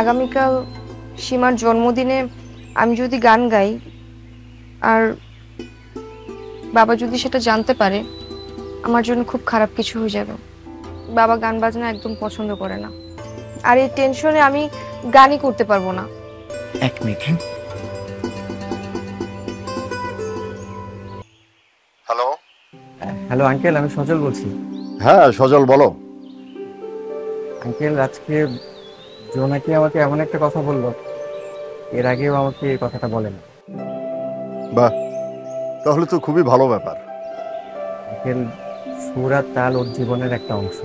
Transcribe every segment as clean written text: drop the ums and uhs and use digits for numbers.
আগামীকাল সীমার জন্মদিনে আমি যদি গান গাই আর বাবা যদি সেটা জানতে পারে, আমার জন্য খুব খারাপ কিছু হয়ে যাবে। বাবা গান বাজনা একদম পছন্দ করে না, আর এই টেনশনে আমি গানই করতে পারবো না। এক মিনিট। হ্যাঁ, হ্যালো। হ্যালো আঙ্কেল, আমি সজল বলছি। হ্যাঁ সজল, বলো। আঙ্কেল, আজকে জোনাকি আমাকে এমন একটা কথা বললো, এর আগেও আমাকে এই কথাটা বলেন। বাহ, তাহলে তো খুবই ভালো ব্যাপার। আঙ্কেল, সুর আর তাল ওর জীবনের একটা অংশ।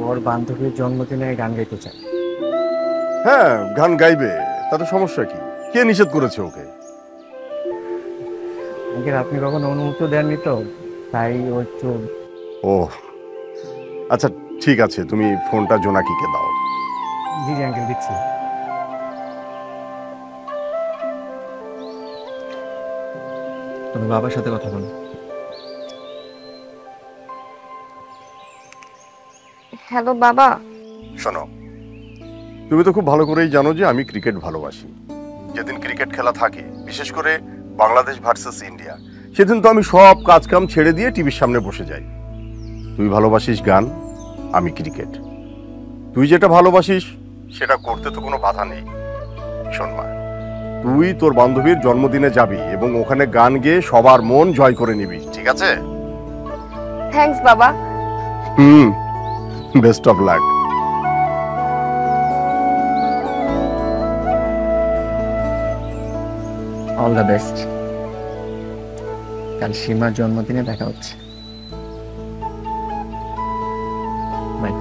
ওর বান্ধবীর জন্মদিনে গান গাইতে চায়। হ্যাঁ, গান গাইবে, তাতে সমস্যা কি? কে নিষেধ করেছে ওকে? আঙ্কেল, আপনি কখনো অনুমতি দেননি তো, তাই ও একটু। ও আচ্ছা, ঠিক আছে, তুমি ফোনটা জোনাকিকে দাও। জি জি আঙ্কেল, দিচ্ছি। তুমি বাবার সাথে কথা বলো। হ্যালো বাবা। শোনো, তুমি তো খুব ভালো করেই জানো যে আমি ক্রিকেট ভালোবাসি। যেদিন ক্রিকেট খেলা থাকে, বিশেষ করে বাংলাদেশ ভার্সেস ইন্ডিয়া, সেদিন তো আমি সব কাজ কাম ছেড়ে দিয়ে টিভির সামনে বসে যাই। তুই ভালোবাসিস গান, আমি ক্রিকেট। তুই যেটা ভালোবাসিস সেটা করতে তো কোনো বাধা নেই। শোন মা, তুই তোর বান্ধবীর জন্মদিনে যাবি এবং ওখানে গান গেয়ে সবার মন জয় করে নিবি, ঠিক আছে? থ্যাঙ্কস বাবা। Best of luck. All the best. কাল সীমার জন্মদিনে দেখা হচ্ছে। বাই।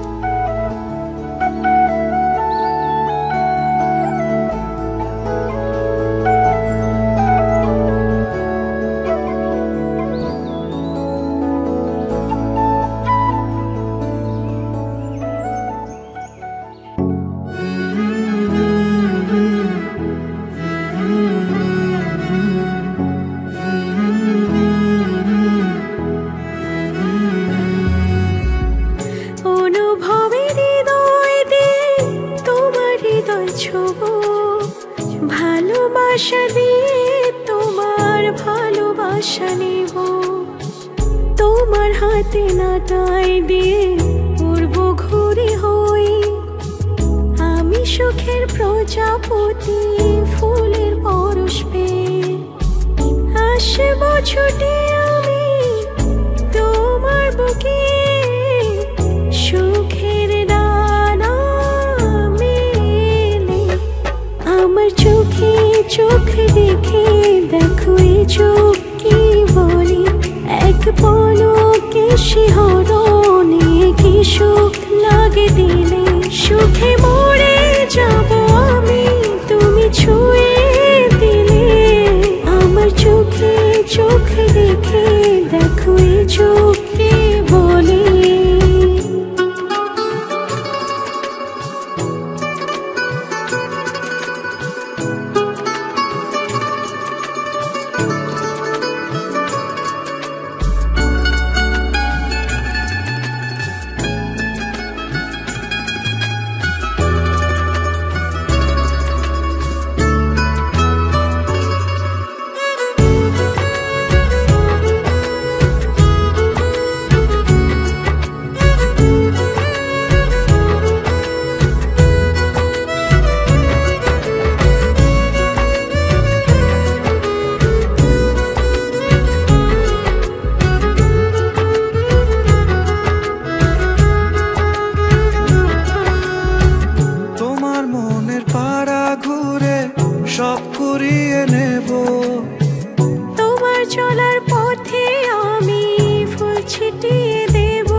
ভালোবাসা দিয়ে তোমার ভালোবাসা নেব, তোমার হাতে নাটাই দিয়ে উড়ব ঘুরে হই আমি সুখের প্রজাপতি, ফুলের পরশ পেয়ে আসব ছুটে আমি তোমার বুকে। সুখের ডানা মেলে আমার চোখে চোখ রেখে দেখো এ চোখ কি বলি, এক পলকে শিহরণে কি সুখ লাগে দিলে। সুখে মরে যাব আমি তুমি ছুঁয়ে দিলে, আমার চোখে চোখ রেখে দেখো এ চোখ কি বলি। সব কুড়িয়ে নেব, তোমার চলার পথে আমি ফুল ছিটিয়ে দেব।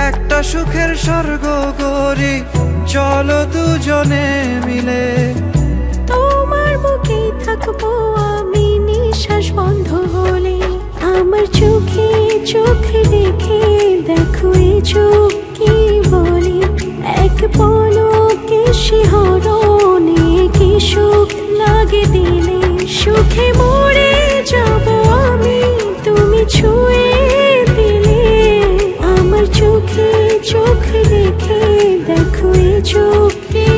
একটা সুখের স্বর্গ গড়ি চলো দুজনে মিলে, তোমার বুকে থাকবো আমি নিঃশ্বাস বন্ধ হলে। আমার চোখে চোখ রেখে দেখো এ চোখ কি বলি, এক পলকে শিহরণে কি সুখ লাগে দিলে। সুখে মরে যাব আমি তুমি ছুঁয়ে দিলে, আমার চোখে চোখ চোখ রেখে দেখো এই চোখকে